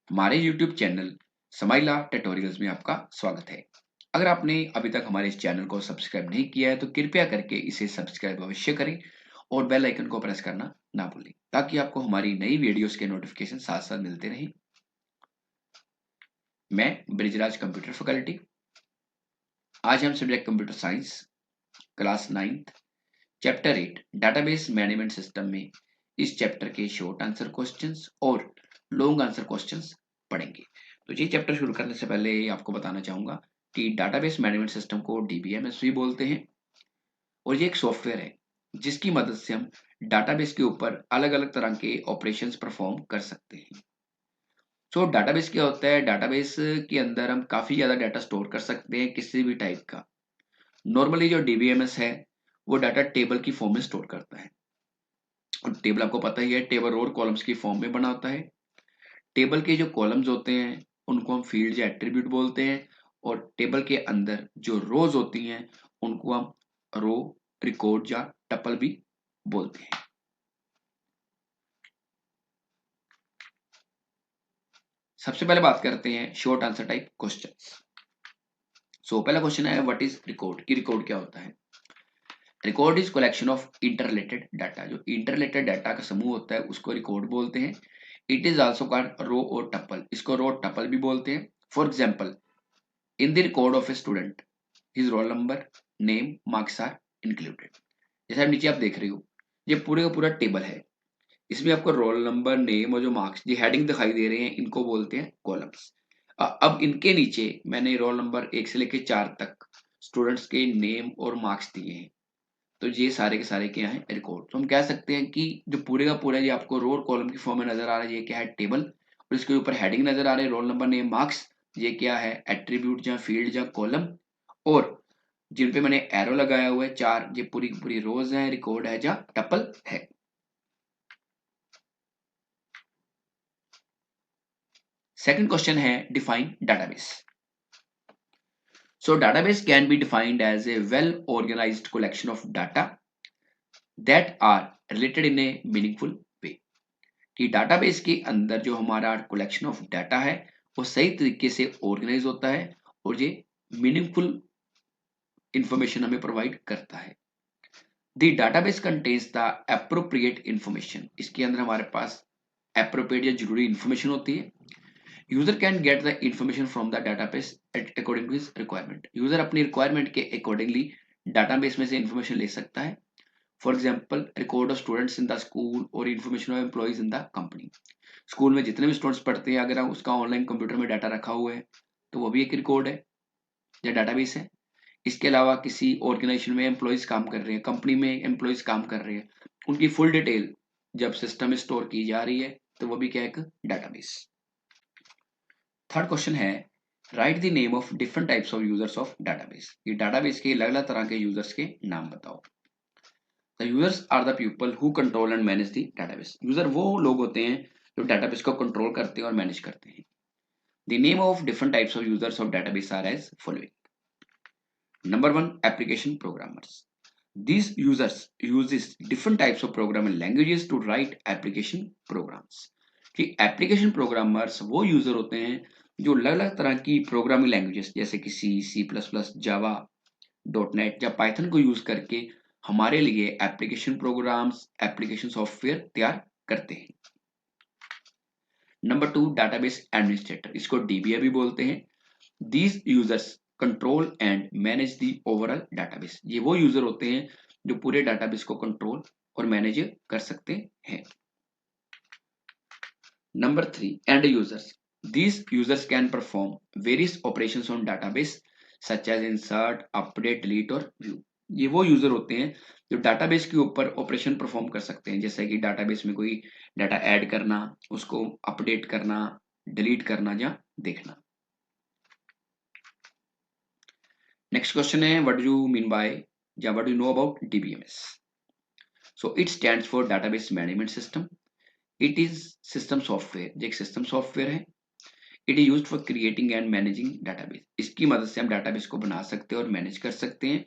हमारे YouTube channel समाइला tutorials में आपका स्वागत है। अगर आपने अभी तक हमारे इस चैनल को सब्सक्राइब नहीं किया है तो कृपया करके इसे सब्सक्राइब अवश्य करें और बेल आइकन को प्रेस करना ना भूलें ताकि आपको हमारी नई वीडियोस के नोटिफिकेशन साथ साथ मिलते रहें। मैं ब्रिजराज कंप्यूटर फैकल्टी। आज हम subject computer science class 9th chapter 8 database management system में इस चैप्टर के शॉर्ट आंसर क्वेश्चंस और लॉन्ग आंसर क्वेश्चंस पढ़ेंगे। तो ये चैप्टर शुरू करने से पहले आपको बताना चाहूंगा कि डाटाबेस मैनेजमेंट सिस्टम को डीबीएमएस भी बोलते हैं और ये एक सॉफ्टवेयर है जिसकी मदद से हम डाटाबेस के ऊपर अलग अलग तरह के ऑपरेशंस परफॉर्म कर सकते हैं। सो डाटाबेस क्या होता है? डाटाबेस के अंदर हम काफी ज्यादा डाटा स्टोर कर सकते हैं किसी भी टाइप का। नॉर्मली जो डीबीएमएस है वो डाटा टेबल की फॉर्म में स्टोर करता है और टेबल आपको पता ही है, टेबल रो और कॉलम्स की फॉर्म में बना होता है। टेबल के जो कॉलम्स होते हैं उनको हम फील्ड या एट्रीब्यूट बोलते हैं और टेबल के अंदर जो रोज होती हैं उनको हम रो, रिकॉर्ड या टपल भी बोलते हैं। सबसे पहले बात करते हैं short answer type questions. So पहला क्वेश्चन है व्हाट इज रिकॉर्ड? की रिकॉर्ड क्या होता है? Record is collection of interrelated data. जो इंटररिलेटेड डाटा का समूह होता है उसको रिकॉर्ड बोलते हैं। It is also called row और टपल। इसको रो टपल भी बोलते हैं। For example, in the record of a student his roll number, name, marks are included. जैसे आप नीचे आप देख रहे हो, ये पूरे का पूरा टेबल है। इसमें आपको रोल नंबर, नेम और जो मार्क्स, ये हेडिंग दिखाई दे रहे हैं, इनको बोलते हैं कॉलम्स। अब इनके नीचे मैंने रोल नंबर 1 से लेकर 4 तक स्टूडेंट्स के नेम और मार्क्स दिए हैं। तो ये सारे के सारे क्या है? रिकॉर्ड। तो हम कह सकते हैं कि जो पूरे का पूरा ये आपको रो और कॉलम की फॉर्म में नजर आ रहा है, ये क्या है? टेबल। और इसके ऊपर हेडिंग नजर आ रहे हैं, रोल नंबर, नेम, मार्क्स। ये क्या है? एट्रीब्यूट या फील्ड या कॉलम। और जिन पे मैंने एरो लगाया हुआ है 4, ये पूरी की पूरी रोज है, रिकॉर्ड है या टपल है। सेकंड क्वेश्चन है define database. So database can be defined as a well organized collection of data that are related in a meaningful way। कि डाटाबेस के अंदर जो हमारा कलेक्शन ऑफ डाटा है वो सही तरीके से ऑर्गेनाइज होता है और ये मीनिंगफुल इंफॉर्मेशन हमें प्रोवाइड करता है। The database contains the appropriate information. इसके अंदर हमारे पास एप्रोप्रिएट या जरूरी इंफॉर्मेशन होती है। User can get the information from the database according to his requirement. User अपनी रिक्वायरमेंट के अकॉर्डिंगली डाटाबेस में से इंफॉर्मेशन ले सकता है। For example, record of students in the school और information of employees in the company. School में जितने भी स्टूडेंट्स पढ़ते हैं, अगर हम उसका ऑनलाइन कंप्यूटर में डाटा रखा हुआ है तो वो भी एक रिकॉर्ड है या डाटाबेस है। इसके अलावा किसी ऑर्गेनाइजेशन में एम्प्लॉइज काम कर रहे हैं, कंपनी में एम्प्लॉइज काम कर रहे हैं, उनकी फुल डिटेल जब सिस्टम में स्टोर की जा रही है तो वो भी क्या है? एक डाटाबेस। थर्ड क्वेश्चन है write the name of different types of users of database. ये डाटाबेस के अलग अलग तरह के यूजर्स के नाम बताओ। The users are the people who control and manage the database. User वो लोग होते हैं जो डाटाबेस को कंट्रोल करते हैं और मैनेज करते हैं। The name of different types of users of database are as following. Number 1, application programmers. These users uses different types of programming languages to write application programs। कि एप्लीकेशन प्रोग्रामर्स वो user होते हैं जो अलग अलग तरह की प्रोग्रामिंग लैंग्वेजेस जैसे कि सी प्लस प्लस, जावा, डॉट नेट या पाइथन को यूज करके हमारे लिए एप्लीकेशन प्रोग्राम्स, एप्लीकेशन सॉफ्टवेयर तैयार करते हैं। Number 2, database administrator. इसको डीबीए भी बोलते हैं। These users control and manage the overall database. ये वो यूजर होते हैं जो पूरे डाटाबेस को कंट्रोल और मैनेज कर सकते हैं। Number 3, end users. These users can perform various operations on database such as insert, update, delete और व्यू। ये वो यूजर होते हैं जो डाटाबेस के ऊपर ऑपरेशन परफॉर्म कर सकते हैं, जैसे कि डाटाबेस में कोई डाटा ऐड करना, उसको अपडेट करना, डिलीट करना या देखना। नेक्स्ट क्वेश्चन है what do you mean by या what do you know about DBMS? So it stands for database management system. It is system software, जो एक सिस्टम सॉफ्टवेयर है। It is used for creating and managing database. इसकी मदद से हम database को बना सकते हैं और मैनेज कर सकते हैं।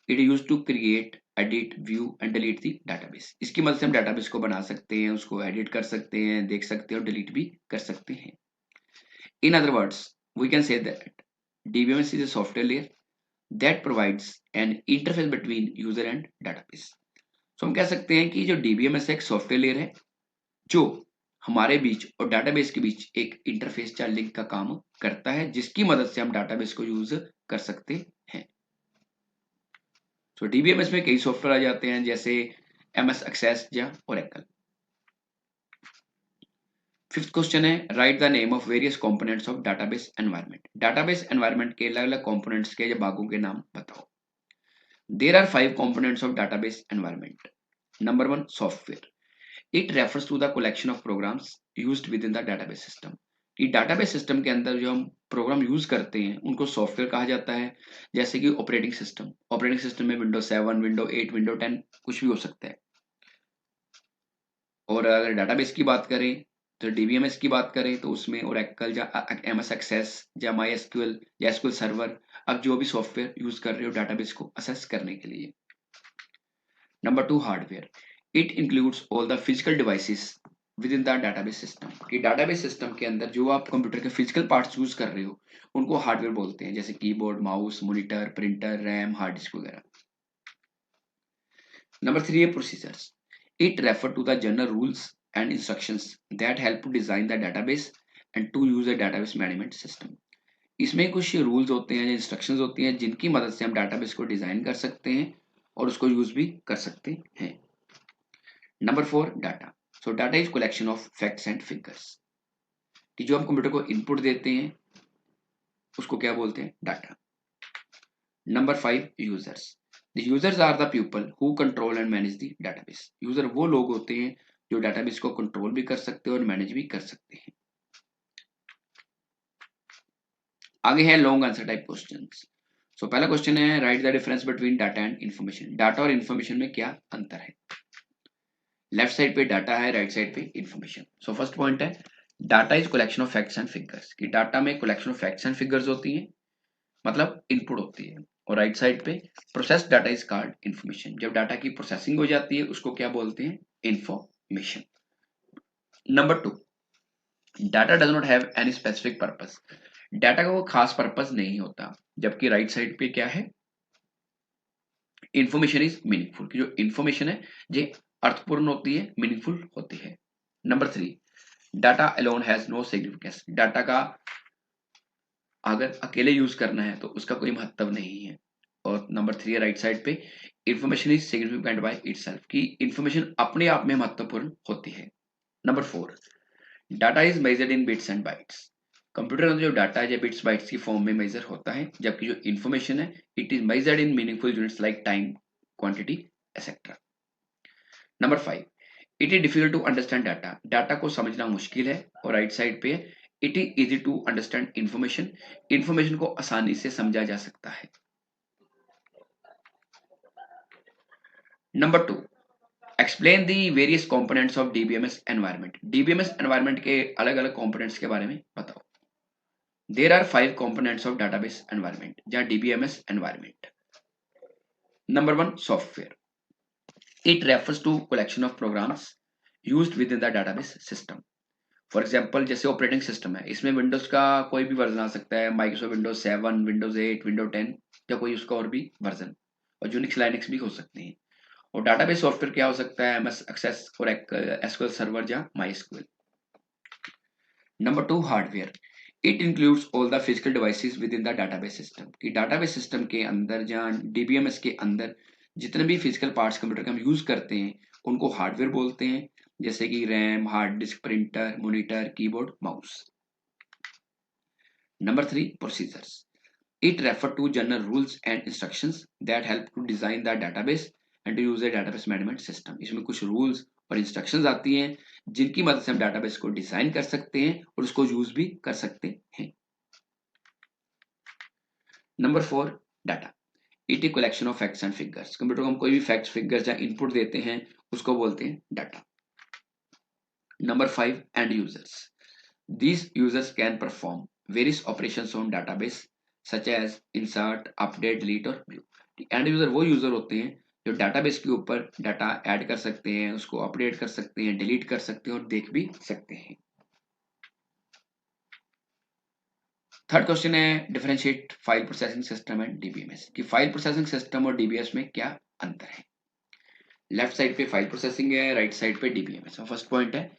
It is used to create, edit, view and delete the database. इसकी मदद से हम डाटाबेस को बना सकते हैं, उसको एडिट कर सकते हैं, देख सकते हैं और डिलीट भी कर सकते हैं। In other words, we can say that DBMS is a software layer that provides an interface between user and database. So हम कह सकते हैं कि जो DBMS एक सॉफ्टवेयर लेयर है जो हमारे बीच और डाटाबेस के बीच एक इंटरफेस या लिंक का काम करता है, जिसकी मदद से हम डाटाबेस को यूज कर सकते हैं। तो DBMS में कई सॉफ्टवेयर आ जाते हैं जैसे MS एक्सेस या ओरेकल। फिफ्थ क्वेश्चन है write the name of various components of database environment. Database environment के अलग अलग कंपोनेंट्स के या भागों के नाम बताओ। There are 5 components of database environment. Number 1 software, it refers to the collection of programs used within the database system. कि डाटाबेस सिस्टम के अंदर जो हम प्रोग्राम यूज करते हैं उनको सॉफ्टवेयर कहा जाता है। जैसे कि ऑपरेटिंग सिस्टम में विंडो 7, विंडो 8, विंडो 10 कुछ भी हो सकता है। और अगर डाटाबेस की बात करें तो डीबीएमएस की बात करें तो उसमें ओरेकल या एमएस एक्सेस या माई एसक्यूएल या एसक्यूएल सर्वर, अब जो भी सॉफ्टवेयर यूज कर रहे हो डाटाबेस को असेस करने के लिए। Number 2 hardware, it includes all the physical devices within the database system. कि डाटाबेस सिस्टम के अंदर जो आप कंप्यूटर के फिजिकल पार्ट्स यूज कर रहे हो उनको हार्डवेयर बोलते हैं, जैसे keyboard, mouse, monitor, printer, RAM, hard disk वगैरह। नंबर 3 है procedures, it refer to the general rules and instructions that help to design the database and to use a database management system। इसमें कुछ rules होते हैं, instructions होती हैं जिनकी मदद से हम डाटाबेस को डिजाइन कर सकते हैं और उसको यूज भी कर सकते हैं। Number 4 data. So data is collection of facts and figures. कि जो हम कंप्यूटर को इनपुट देते हैं उसको क्या बोलते हैं, data. Number 5 users. The users are the people who control and manage the database. User वो लोग होते हैं जो डाटाबेस को कंट्रोल भी कर सकते हैं और मैनेज भी कर सकते हैं। आगे है long answer type questions. So पहला क्वेश्चन है write the difference between data and information. Data और इन्फॉर्मेशन में क्या अंतर है। लेफ्ट साइड पे डाटा है, राइट साइड पे इन्फॉर्मेशन। सो फर्स्ट पॉइंट है data is collection of facts and figures. कि डाटा में collection of facts and figures होती है, मतलब इनपुट होती है। और राइट साइड पे process data is called information. जब डाटा की प्रोसेसिंग हो जाती है उसको क्या बोलते हैं, information. Number 2 data does not have any specific purpose. Data का वो खास पर्पस नहीं होता। जबकि राइट साइड पे क्या है, इंफॉर्मेशन इज मीनिंगफुल। की जो इंफॉर्मेशन है ये अर्थपूर्ण होती है, मीनिंगफुल होती है। Number 3 data alone has no significance. Data का अगर अकेले यूज करना है तो उसका कोई महत्व नहीं है। और नंबर 3 है राइट साइड पे information is significant by itself. की इंफॉर्मेशन अपने आप में महत्वपूर्ण होती है। Number 4 data is measured in bits and bytes. Computer में जो डाटा है बिट्स बाइट्स की फॉर्म में मेजर होता है, जबकि जो इन्फॉर्मेशन है it is measured in meaningful units like time, quantity, etcetera. Number 5 it is difficult to understand data. Data को समझना मुश्किल है। और राइट साइड पे it is easy to understand information. Information को आसानी से समझा जा सकता है। Number 2 explain the various components of DBMS environment. DBMS environment के अलग अलग कंपोनेंट्स के बारे में बताओ। There are 5 components of database environment या DBMS environment. Number 1 software. It refers to collection of programs used within the database system. For example जैसे operating system है, इसमें विंडोज का कोई भी वर्जन आ सकता है, माइक्रोसॉफ्ट विंडोज 7, विंडोज 8, विंडोज 10 या कोई उसका और भी वर्जन। और यूनिक्स लाइनक्स भी हो सकते हैं। और डाटाबेस सॉफ्टवेयर क्या हो सकता है, एमएस एक्सेस और एसक्यूएल सर्वर या my. Number 2 hardware. It includes all the physical devices within the database system. कि डाटाबेस सिस्टम के अंदर जहाँ डीबीएमएस के अंदर जितने भी फिजिकल पार्ट्स कंप्यूटर के हम यूज करते हैं उनको हार्डवेयर बोलते हैं, जैसे कि RAM, hard disk, printer, monitor, keyboard, mouse. Number 3 procedures. It refer to general rules and instructions that help to design the database and to use a database management system. इसमें कुछ rules और instructions आती हैं जिनकी मदद से हम database को डिजाइन कर सकते हैं और उसको यूज भी कर सकते हैं। Number 4 data. It is collection of facts and figures. Computer को हम कोई भी फैक्ट्स, फिगर्स या इनपुट देते हैं उसको बोलते हैं data. Number 5 end users. These users can perform various operations on database such as insert, update, delete और व्यू। एंड यूजर वो यूजर होते हैं जो डाटाबेस के ऊपर डाटा ऐड कर सकते हैं, उसको अपडेट कर सकते हैं, डिलीट कर सकते हैं और देख भी सकते हैं। थर्ड क्वेश्चन है differentiate file processing system and DBMS कि फाइल प्रोसेसिंग सिस्टम और डीबीएमएस में क्या अंतर है। लेफ्ट साइड पे फाइल प्रोसेसिंग है, राइट साइड पे डीबीएमएस। फर्स्ट पॉइंट है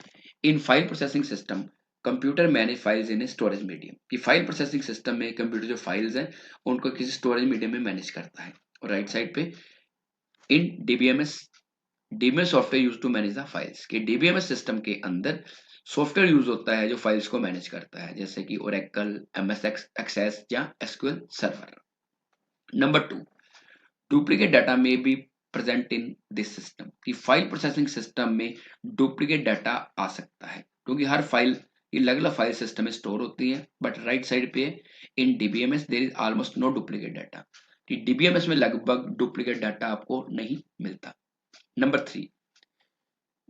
in file processing system computer manage files in a storage medium कि फाइल प्रोसेसिंग सिस्टम में कंप्यूटर जो फाइल्स हैं उनको किसी स्टोरेज मीडियम में मैनेज करता है। और राइट साइड पे in DBMS software use to manage the files कि डीबीएमएस सिस्टम के अंदर सॉफ्टवेयर यूज होता है जो फाइल्स को मैनेज करता है, जैसे कि ओरेकल, एमएस एक्सेस या SQL server. Number two, duplicate data may be present in this system कि फाइल प्रोसेसिंग सिस्टम में डुप्लीकेट डाटा आ सकता है क्योंकि हर फाइल ये अलग अलग फाइल सिस्टम में स्टोर होती है। बट राइट साइड पे in DBMS there is almost no duplicate data कि डीबीएमएस में लगभग डुप्लीकेट डाटा आपको नहीं मिलता। Number three,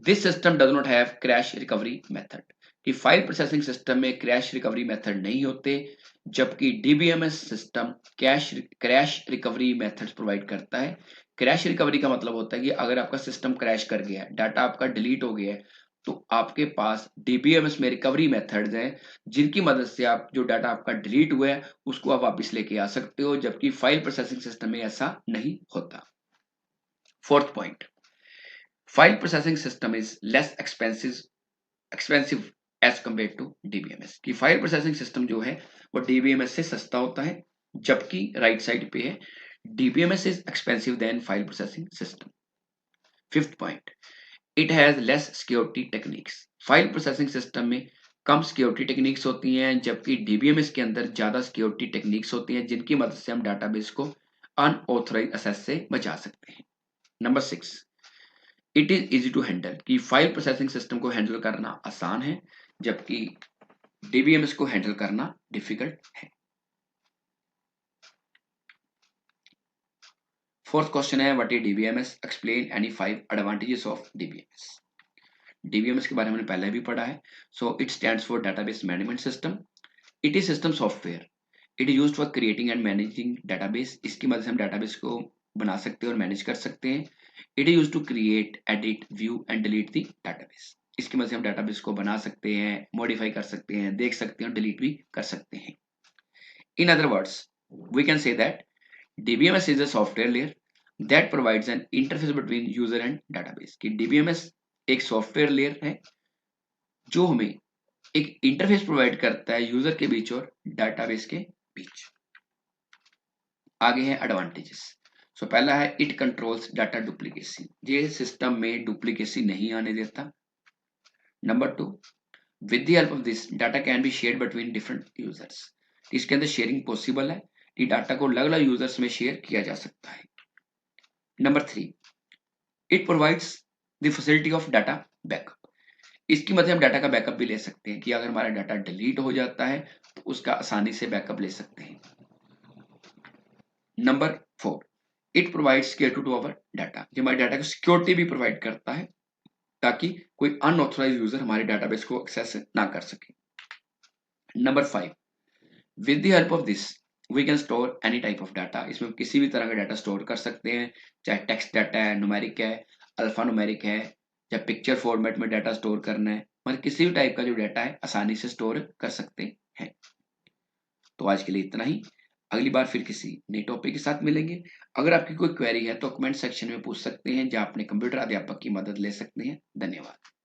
this system does not have crash recovery method कि फाइल प्रोसेसिंग सिस्टम में क्रैश रिकवरी मेथड नहीं होते, जबकि DBMS system crash recovery methods provide करता है। क्रैश रिकवरी का मतलब होता है कि अगर आपका सिस्टम क्रैश कर गया है, डाटा आपका डिलीट हो गया है, तो आपके पास डीबीएमएस में रिकवरी मेथड्स हैं जिनकी मदद से आप जो डाटा आपका डिलीट हुआ है उसको आप वापस लेके आ सकते हो, जबकि फाइल प्रोसेसिंग सिस्टम में ऐसा नहीं होता। Fourth point, file processing system is less expensive as compared to DBMS कि फाइल प्रोसेसिंग सिस्टम जो है वो DBMS से सस्ता होता है, जबकि राइट साइड पे है DBMS is expensive than file processing system। Fifth point, it has less security techniques file processing system में कम सिक्योरिटी टेक्निक्स होती हैं, जबकि डीबीएमएस के अंदर ज्यादा सिक्योरिटी टेक्निक्स होती हैं जिनकी मदद से हम डाटाबेस को अनऑथराइज्ड एक्सेस से बचा सकते हैं। Number six, it is easy to handle कि फाइल प्रोसेसिंग सिस्टम को हैंडल करना आसान है, जबकि डीबीएमएस को हैंडल करना डिफिकल्ट है। फोर्थ क्वेश्चन है what is DBMS, explain any 5 advantages of DBMS. DBMS के बारे में हमने पहले भी पढ़ा है। सो it stands for database management system. It is system software. It is used for creating and managing database. इसकी मदद से हम डाटाबेस को बना सकते हैं और मैनेज कर सकते हैं। It is used to create, edit, view and delete the database. इसकी मदद से हम डाटाबेस को बना सकते हैं, मॉडिफाई कर सकते हैं, देख सकते हैं और डिलीट भी कर सकते हैं। In other words we can say that DBMS is a software layer that provides an interface between user and database कि DBMS एक सॉफ्टवेयर लेयर है जो हमें एक इंटरफेस प्रोवाइड करता है यूजर के बीच और डाटाबेस के बीच। आगे है एडवांटेजेस। सो पहला है इट कंट्रोल्स डाटा डुप्लीकेसी, ये सिस्टम में डुप्लीकेसी नहीं आने देता। Number two, with the help of this data can be share between different users, इसके अंदर शेयरिंग पॉसिबल है कि डाटा को अलग अलग यूजर्स में शेयर किया जा सकता है। Number three, it provides the facility of data backup, इसकी मदद से हम डाटा का बैकअप भी ले सकते हैं कि अगर हमारा डाटा डिलीट हो जाता है तो उसका आसानी से बैकअप ले सकते हैं। Number four, it provides security to our data, जो हमारे डाटा को सिक्योरिटी भी प्रोवाइड करता है ताकि कोई अनऑथराइज यूजर हमारे डाटाबेस को एक्सेस ना कर सके। Number five, with the help of this we can store any type of data, इसमें किसी भी तरह का डाटा स्टोर कर सकते हैं, चाहे टेक्स्ट डाटा है, न्यूमेरिक है, अल्फा न्यूमेरिक है, या पिक्चर फॉर्मेट में डाटा स्टोर करना है, मतलब किसी भी टाइप का जो डाटा है आसानी से स्टोर कर सकते हैं। तो आज के लिए इतना ही, अगली बार फिर किसी नए टॉपिक के साथ मिलेंगे। अगर आपकी कोई क्वेरी है तो कमेंट सेक्शन में पूछ सकते हैं, जहां अपने कंप्यूटर अध्यापक की मदद ले सकते हैं। धन्यवाद।